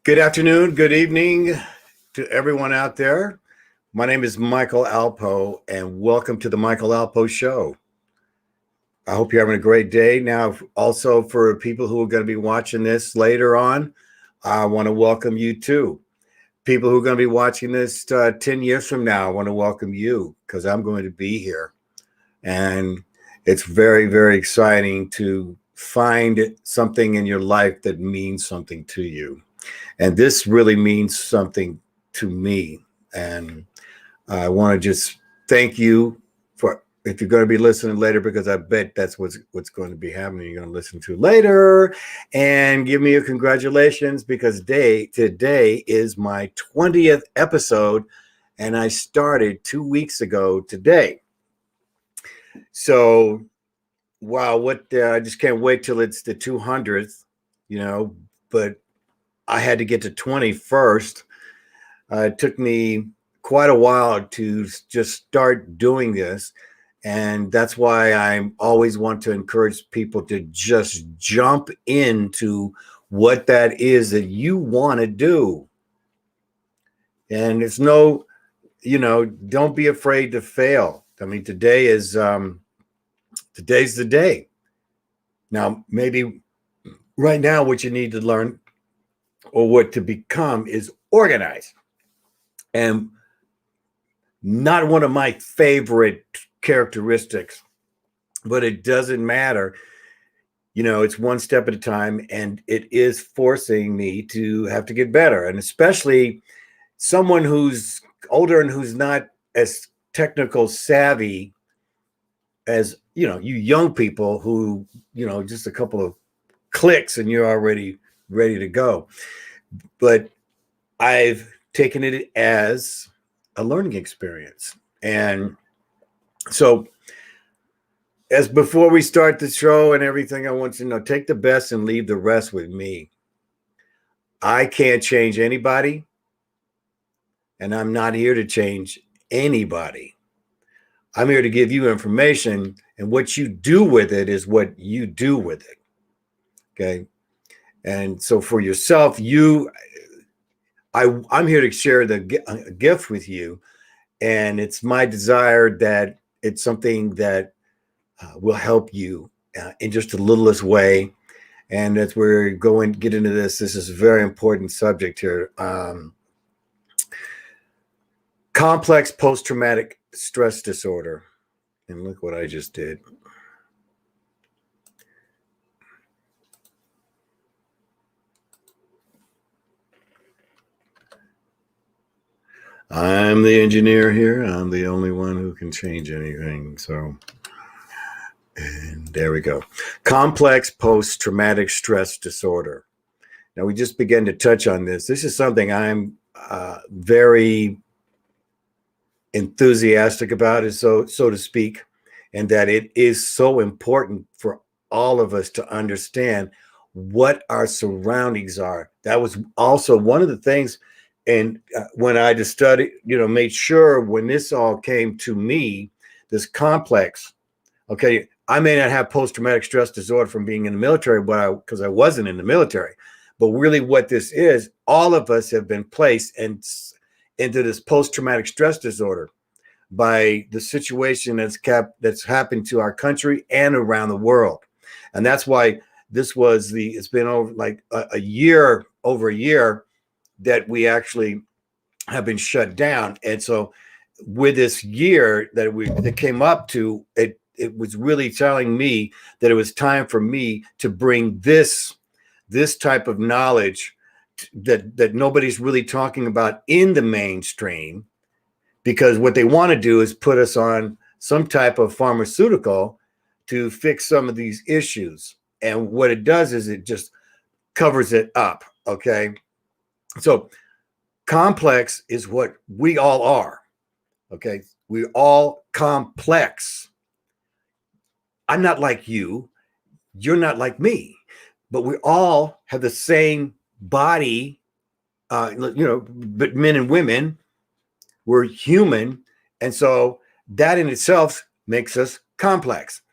Good afternoon, good evening to everyone out there. My name is Michael ALPOUGH, and welcome to the Michael ALPOUGH Show. I hope you're having a great day. Now, also for people who are going to be watching this later on, I want to welcome you too. People who are going to be watching this 10 years from now, I want to welcome you because I'm going to be here. And it's very, very exciting to find something in your life that means something to you. And this really means something to me. And I want to just thank you for, if you're going to be listening later, because I bet that's what's going to be happening. You're going to listen to later and give me a congratulations because today is my 20th episode. And I started 2 weeks ago today. So, wow, I just can't wait till it's the 200th, but I had to get to 20 first. It took me quite a while to just start doing this. And that's why I always want to encourage people to just jump into what that is that you want to do. And it's don't be afraid to fail. I mean, today's the day. Now, maybe right now what you need to learn or what to become is organized. And not one of my favorite characteristics, but it doesn't matter. It's one step at a time, and it is forcing me to have to get better. And especially someone who's older and who's not as technical savvy as, you young people who, just a couple of clicks and you're already ready to go. But I've taken it as a learning experience. And so before we start the show and everything, I want you to know, take the best and leave the rest with me. I can't change anybody, and I'm not here to change anybody. I'm here to give you information, and what you do with it is what you do with it. Okay. And so for yourself, I'm here to share the gift with you. And it's my desire that it's something that will help you in just the littlest way. And as we're going to get into this is a very important subject here. Complex post-traumatic stress disorder. And look what I just did. I'm the engineer here. I'm the only one who can change anything. So, and there we go. Complex post-traumatic stress disorder. Now, we just began to touch on this. This is something I'm very enthusiastic about, so to speak, and that it is so important for all of us to understand what our surroundings are. That was also one of the things. And when I just studied, made sure when this all came to me, this complex, okay, I may not have post-traumatic stress disorder from being in the military, because I wasn't in the military. But really what this is, all of us have been placed into this post-traumatic stress disorder by the situation that's happened to our country and around the world. And that's why it's been over like over a year that we actually have been shut down. And so with this year that came up to it, it was really telling me that it was time for me to bring this type of knowledge that nobody's really talking about in the mainstream, because what they want to do is put us on some type of pharmaceutical to fix some of these issues. And what it does is it just covers it up. Okay. So complex is what we all are. Okay. We're all complex. I'm not like you. You're not like me, but we all have the same body, but men and women, we're human. And so that in itself makes us complex.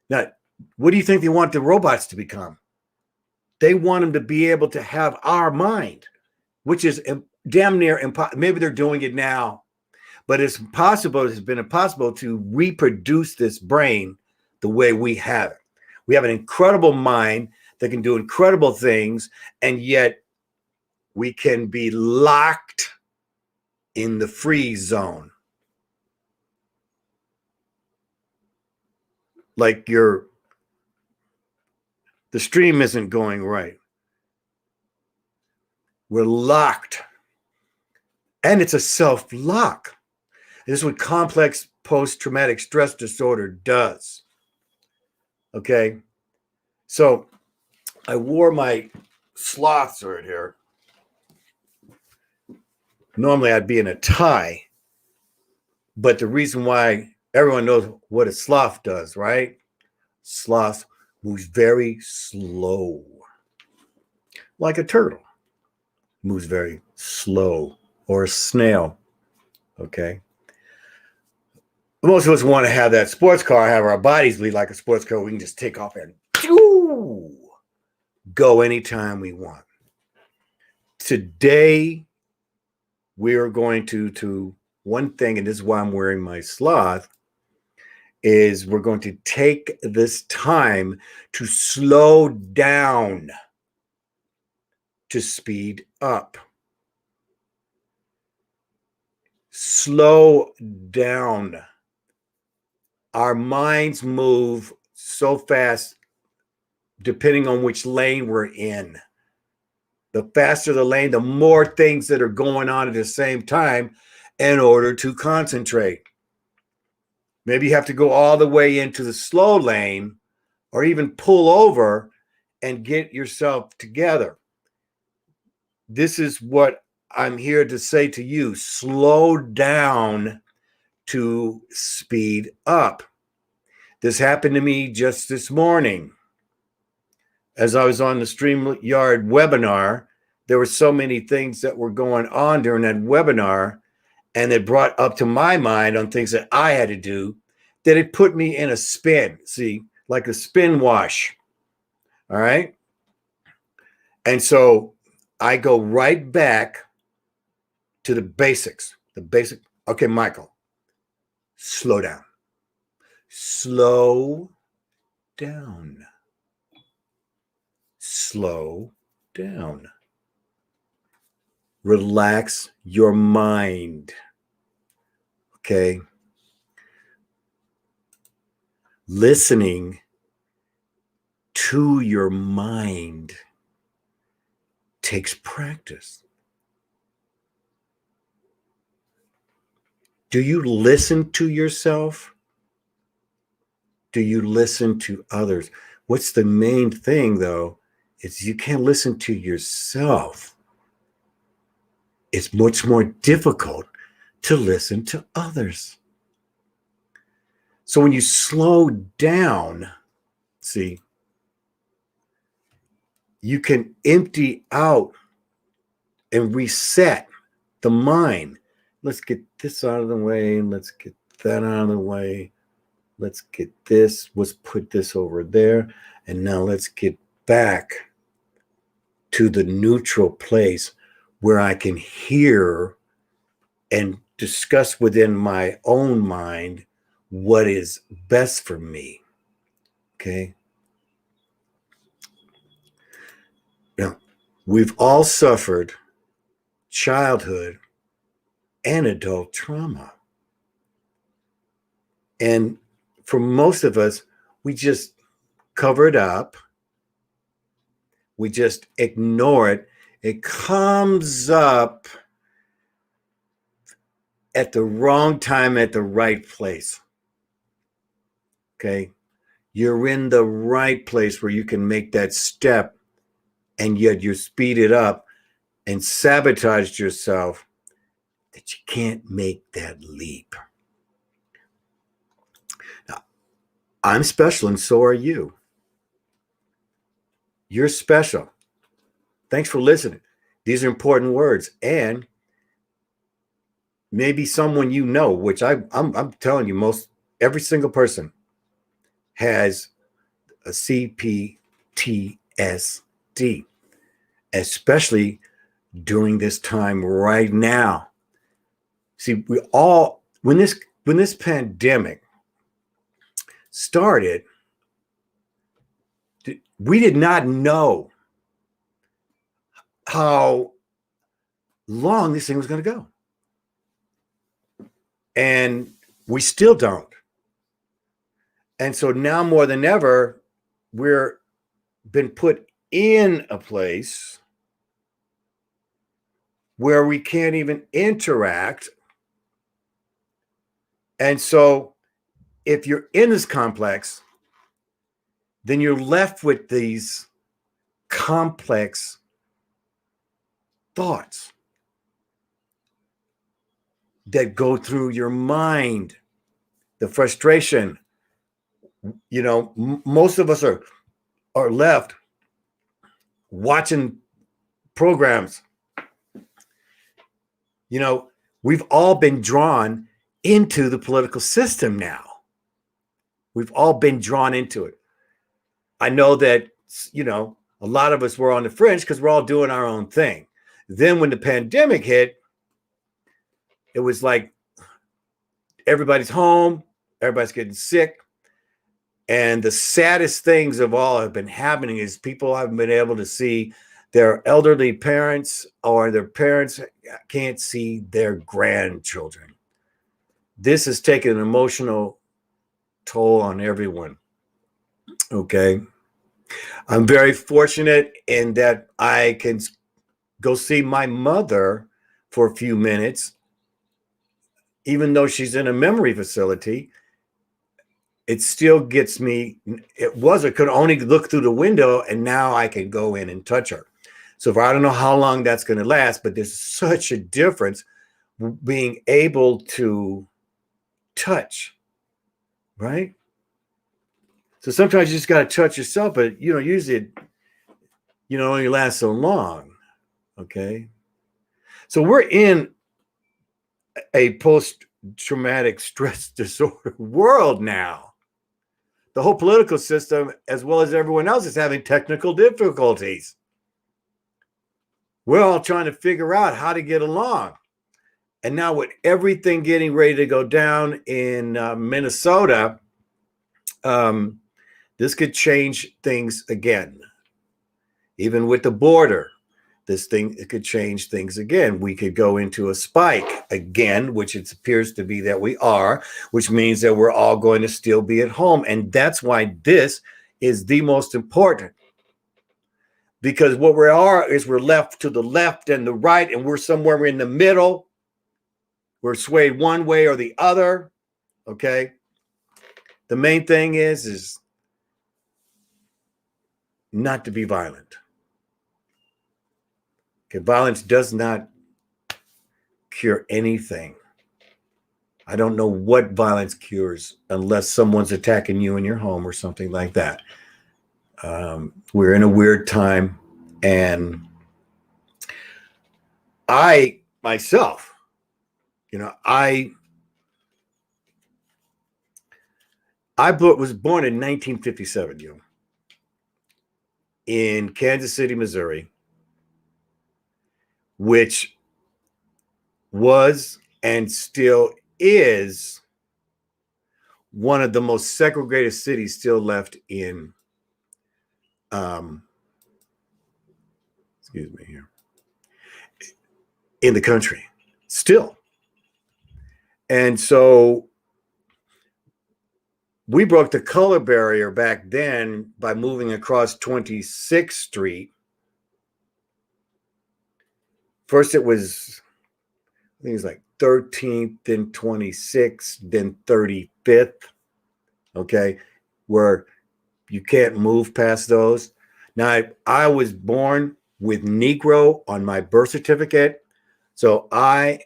Now, what do you think they want the robots to become? They want them to be able to have our mind. which is damn near impossible. Maybe they're doing it now, but it's possible. It's been impossible to reproduce this brain the way we have it. We have an incredible mind that can do incredible things, and yet we can be locked in the freeze zone. Like the stream isn't going right. We're locked. And it's a self-lock. This is what complex post-traumatic stress disorder does. Okay. So I wore my sloths right here. Normally I'd be in a tie, but the reason why everyone knows what a sloth does, right? Sloth moves very slow, like a turtle moves very slow, or a snail. Okay. Most of us want to have that sports car, have our bodies be like a sports car. We can just take off and go anytime we want. Today, we are going to one thing, and this is why I'm wearing my sloth, is we're going to take this time to slow down, to speed up. Slow down. Our minds move so fast depending on which lane we're in. The faster the lane, the more things that are going on at the same time in order to concentrate. Maybe you have to go all the way into the slow lane or even pull over and get yourself together. This is what I'm here to say to you. Slow down to speed up. This happened to me just this morning. As I was on the StreamYard webinar, there were so many things that were going on during that webinar, and it brought up to my mind on things that I had to do, that it put me in a spin, see, like a spin wash. All right. And so I go right back to the basics. Okay, Michael, slow down. Slow down. Slow down. Relax your mind. Okay. Listening to your mind takes practice. Do you listen to yourself? Do you listen to others? What's the main thing, though, is you can't listen to yourself. It's much more difficult to listen to others. So when you slow down, see, you can empty out and reset the mind. Let's get this out of the way. Let's get that out of the way. Let's get this. Let's put this over there. And now let's get back to the neutral place where I can hear and discuss within my own mind what is best for me. Okay. Now, we've all suffered childhood and adult trauma. And for most of us, we just cover it up. We just ignore it. It comes up at the wrong time, at the right place. Okay. You're in the right place where you can make that step, and yet you speed it up and sabotage yourself that you can't make that leap. Now, I'm special, and so are you. You're special. Thanks for listening. These are important words. And maybe someone you know, which I'm telling you, every single person has a CPTSD, especially during this time right now. See, we all, when this pandemic started, we did not know how long this thing was going to go. And we still don't. And so now more than ever, we're been put in a place where we can't even interact. And so if you're in this complex, then you're left with these complex thoughts that go through your mind, the frustration. You know, most of us are left watching programs. You know, we've all been drawn into the political system now. We've all been drawn into it. I know that, you know, a lot of us were on the fringe because we're all doing our own thing. Then when the pandemic hit, it was like everybody's home, everybody's getting sick. And the saddest things of all have been happening is people haven't been able to see their elderly parents, or their parents can't see their grandchildren. This has taken an emotional toll on everyone. Okay. I'm very fortunate in that I can go see my mother for a few minutes, even though she's in a memory facility. It still gets me. I could only look through the window, and now I can go in and touch her. So I don't know how long that's going to last, but there's such a difference being able to touch, right? So sometimes you just got to touch yourself, but you know, usually it only lasts so long. Okay. So we're in a post-traumatic stress disorder world now. The whole political system, as well as everyone else, is having technical difficulties. We're all trying to figure out how to get along. And now with everything getting ready to go down in Minnesota, this could change things again. Even with the border, it could change things again. We could go into a spike again, which it appears to be that we are, which means that we're all going to still be at home. And that's why this is the most important. Because what we are is we're left to the left and the right, and we're somewhere in the middle. We're swayed one way or the other. Okay. The main thing is not to be violent. Okay. Violence does not cure anything. I don't know what violence cures unless someone's attacking you in your home or something like that. We're in a weird time, and I myself, I was born in 1957, in Kansas City, Missouri, which was and still is one of the most segregated cities still left in in the country still. And so we broke the color barrier back then by moving across 26th Street. First it was, I think it was like 13th, then 26th, then 35th. Okay. Where you can't move past those. Now, I was born with Negro on my birth certificate. So I,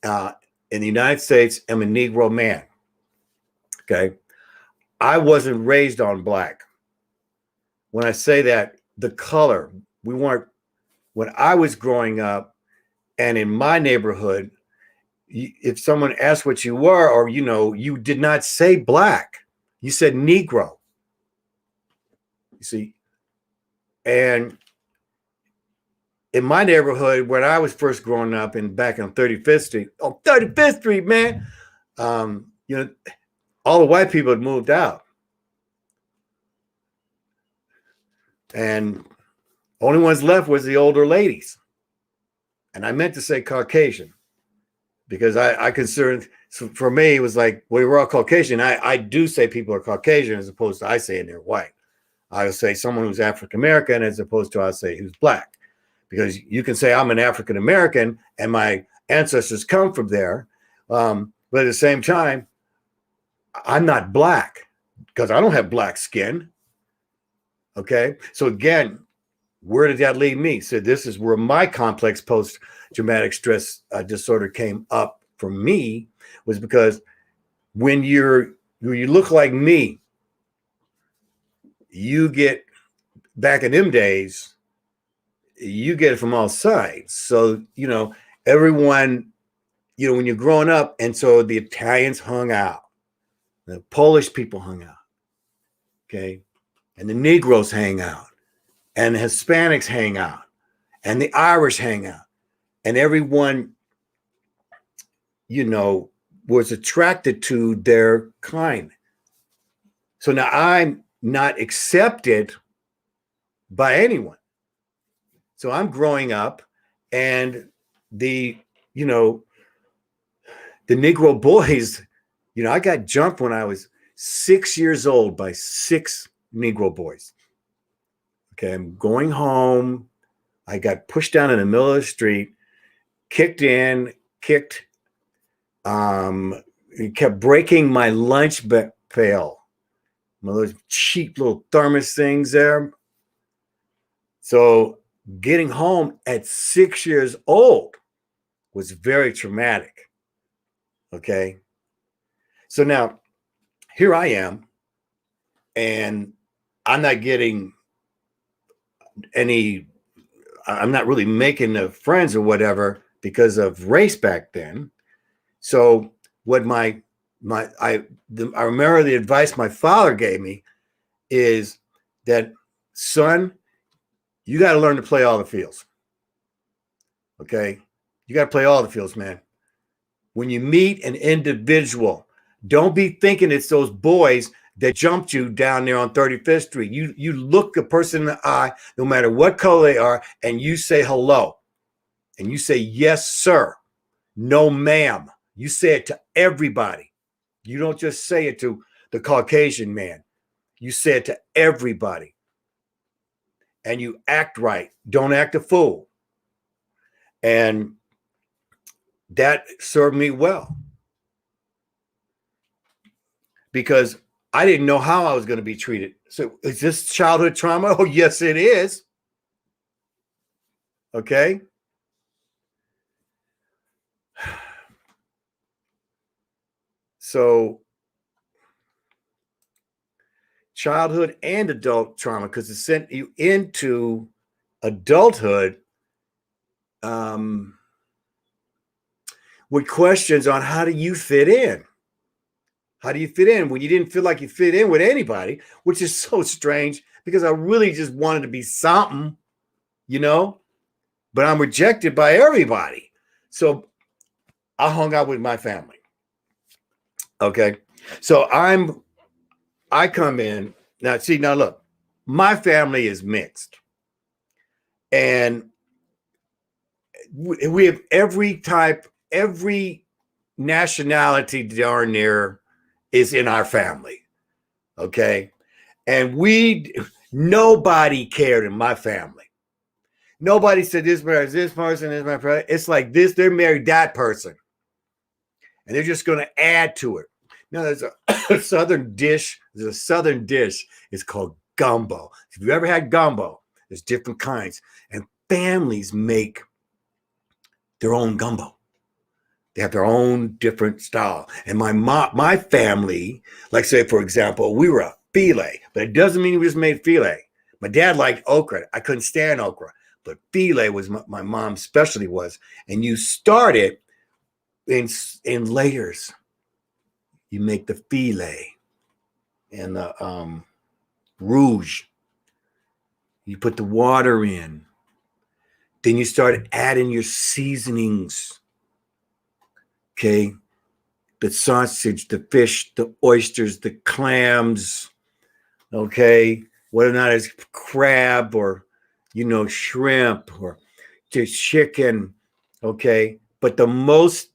in the United States, am a Negro man. Okay. I wasn't raised on black. When I say that, the color, when I was growing up and in my neighborhood, if someone asked what you were, or, you did not say black, you said Negro. You see, and in my neighborhood, when I was first growing up back on 35th Street, oh, 35th Street, man, you know, all the white people had moved out. And only ones left was the older ladies. And I meant to say Caucasian because I considered, so for me, it was like, well, we're all Caucasian. I do say people are Caucasian as opposed to I saying they're white. I would say someone who's African-American as opposed to I say who's black. Because you can say I'm an African-American and my ancestors come from there. But at the same time, I'm not black because I don't have black skin. Okay. So again, where did that lead me? So this is where my complex post-traumatic stress disorder came up for me, was because when you look like me, you get, back in them days, you get it from all sides. So, everyone, when you're growing up, and so the Italians hung out, the Polish people hung out, okay? And the Negroes hang out, and the Hispanics hang out, and the Irish hang out, and everyone, was attracted to their kind. So now I'm not accepted by anyone. So I'm growing up, and the Negro boys, I got jumped when I was 6 years old by 6 Negro boys. Okay, I'm going home. I got pushed down in the middle of the street, kicked, he kept breaking my lunch pail, one of those cheap little thermos things there. So getting home at 6 years old was very traumatic. Okay. So now here I am, and I'm not getting I'm not really making the friends or whatever because of race back then. So what I remember the advice my father gave me is that, son, you got to learn to play all the fields. Okay. You got to play all the fields, man. When you meet an individual, don't be thinking it's those boys that jumped you down there on 35th Street. You look the person in the eye, no matter what color they are, and you say hello. And you say, yes, sir. No, ma'am. You say it to everybody. You don't just say it to the Caucasian man. You say it to everybody. And you act right. Don't act a fool. And that served me well, because I didn't know how I was going to be treated. So is this childhood trauma? Oh, yes, it is. Okay. So childhood and adult trauma, because it sent you into adulthood with questions on how do you fit in? How do you fit in when you didn't feel like you fit in with anybody, which is so strange because I really just wanted to be something, but I'm rejected by everybody. So I hung out with my family. Okay. So I come in now. See, now look, my family is mixed, and we have every type, every nationality darn near is in our family. Okay. And nobody cared in my family. Nobody said this person is my friend. It's like this, they're married that person. And they're just going to add to it. Now, there's a southern dish. There's a southern dish. It's called gumbo. If you've ever had gumbo, there's different kinds. And families make their own gumbo. They have their own different style. And my family, like say, for example, we were a filet, but it doesn't mean we just made filet. My dad liked okra. I couldn't stand okra, but filet was my mom's specialty was. And you start it in layers. You make the filet and the rouge. You put the water in. Then you start adding your seasonings. Okay. The sausage, the fish, the oysters, the clams. Okay. Whether or not it's crab or, shrimp or just chicken. Okay. But the most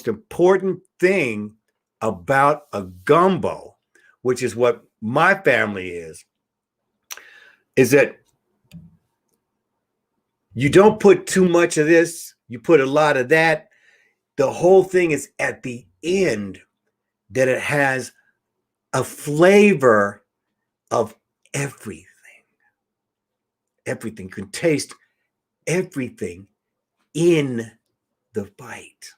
important thing about a gumbo, which is what my family is that you don't put too much of this, you put a lot of that. The whole thing is at the end that it has a flavor of everything. Everything. You can taste everything in the bite.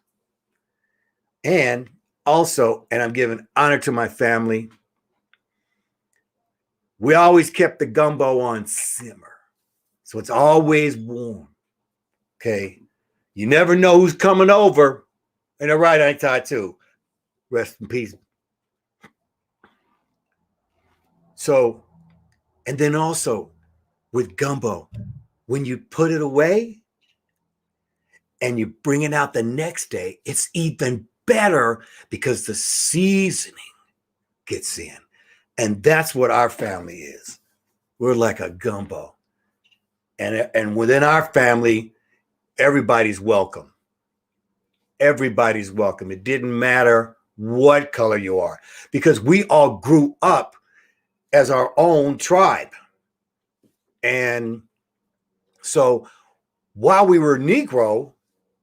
And also, and I'm giving honor to my family, we always kept the gumbo on simmer. So it's always warm. Okay. You never know who's coming over. And all right, I thought too. Rest in peace. So, and then also with gumbo, when you put it away and you bring it out the next day, it's even better because the seasoning gets in. And that's what our family is. We're like a gumbo. And within our family, everybody's welcome. Everybody's welcome. It didn't matter what color you are, because we all grew up as our own tribe. And so while we were Negro,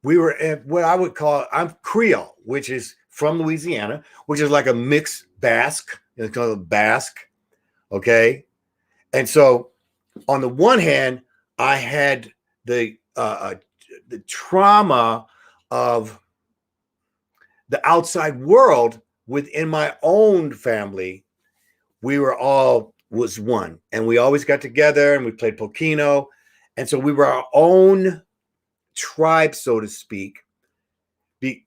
we were at what I would call, I'm Creole, which is from Louisiana, which is like a mixed Basque. It's called Basque. Okay. And so on the one hand, I had the trauma of the outside world within my own family. We were all was one, and we always got together and we played Pokino. And so we were our own tribe, so to speak.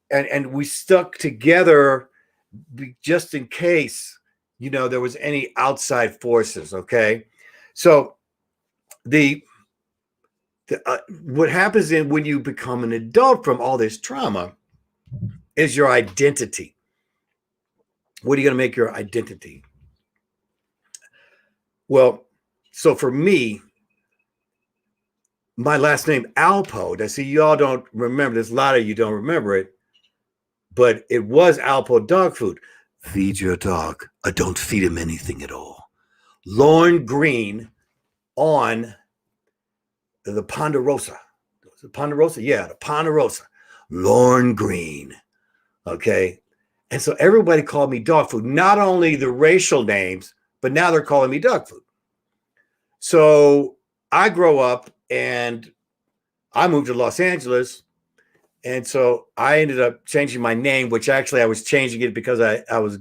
And we stuck together just in case, there was any outside forces. Okay. So what happens when you become an adult from all this trauma is your identity. What are you going to make your identity? Well, so for me, my last name, ALPOUGH. I see y'all don't remember. There's a lot of you don't remember it, but it was ALPOUGH dog food. Feed your dog. I don't feed him anything at all. Lorne Green on the Ponderosa. The Ponderosa? Yeah, the Ponderosa. Lorne Green. Okay. And so everybody called me dog food. Not only the racial names, but now they're calling me dog food. So I grow up and I moved to Los Angeles. And so I ended up changing my name, which actually I was changing it because I was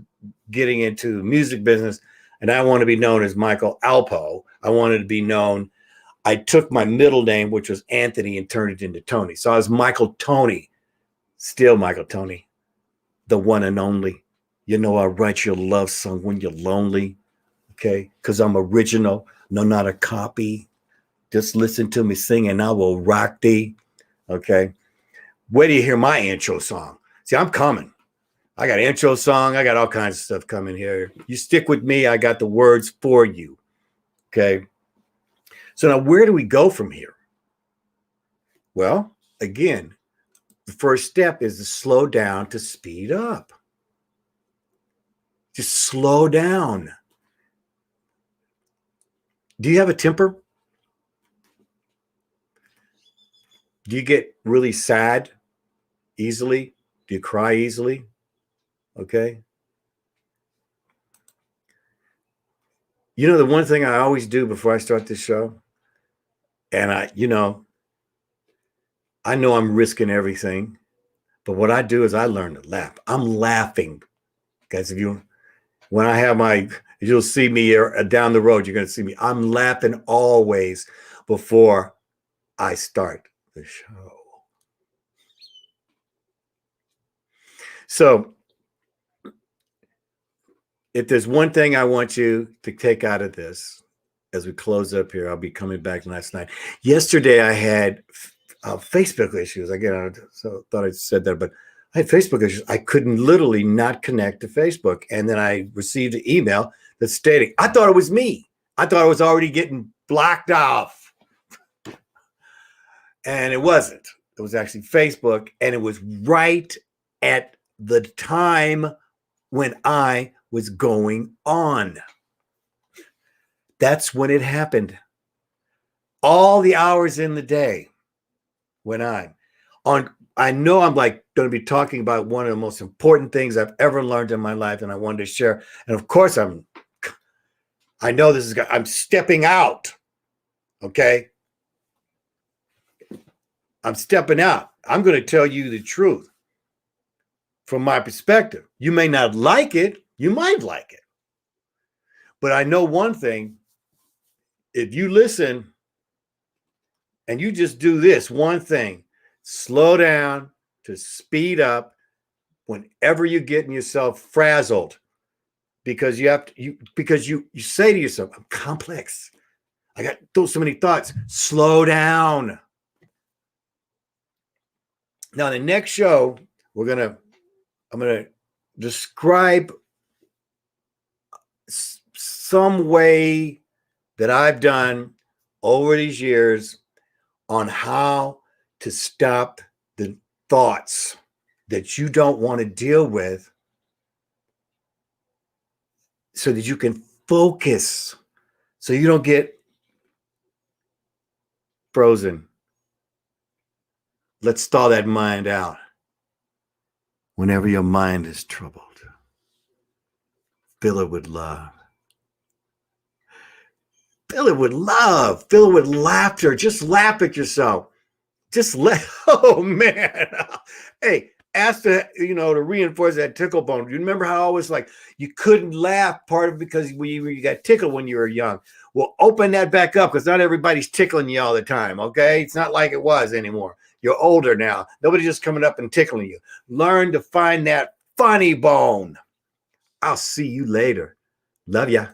getting into the music business and I want to be known as Michael ALPOUGH. I wanted to be known. I took my middle name, which was Anthony, and turned it into Tony. So I was Michael Tony, still Michael Tony, the one and only. I write your love song when you're lonely. Okay. Because I'm original. No, not a copy. Just listen to me sing and I will rock thee. Okay. Where do you hear my intro song? See, I'm coming. I got an intro song. I got all kinds of stuff coming here. You stick with me. I got the words for you. Okay. So now where do we go from here? Well, again, the first step is to slow down to speed up. Just slow down. Do you have a temper? Do you get really sad easily? Do you cry easily? Okay. The one thing I always do before I start this show, and I know I'm risking everything, but what I do is I learn to laugh. I'm laughing. Guys, when I have you'll see me here down the road, you're going to see me. I'm laughing always before I start the show. So if there's one thing I want you to take out of this, as we close up here, I'll be coming back last night. Yesterday, I had Facebook issues. Again, so thought I said that, but I had Facebook issues. I couldn't literally not connect to Facebook. And then I received an email that stating, I thought it was me. I thought I was already getting blocked off. And it wasn't. It was actually Facebook. And it was right at the time when I was going on. That's when it happened. All the hours in the day when I'm on. I know I'm like going to be talking about one of the most important things I've ever learned in my life, and I wanted to share. And of course, I know this is, I'm stepping out. Okay. I'm stepping out. I'm going to tell you the truth from my perspective. You may not like it. You might like it. But I know one thing. If you listen and you just do this one thing, slow down to speed up whenever you're getting yourself frazzled, because you say to yourself, I'm complex. I got so many thoughts. Slow down. Now, the next show, I'm going to describe some way that I've done over these years on how to stop the thoughts that you don't want to deal with so that you can focus, so you don't get frozen. Let's thaw that mind out. Whenever your mind is troubled, fill it with love. Fill it with love. Fill it with laughter. Just laugh at yourself. Oh man. Hey, ask to reinforce that tickle bone. You remember how I was like, you couldn't laugh, part of it because you got tickled when you were young. Well, open that back up, because not everybody's tickling you all the time. Okay. It's not like it was anymore. You're older now. Nobody's just coming up and tickling you. Learn to find that funny bone. I'll see you later. Love ya.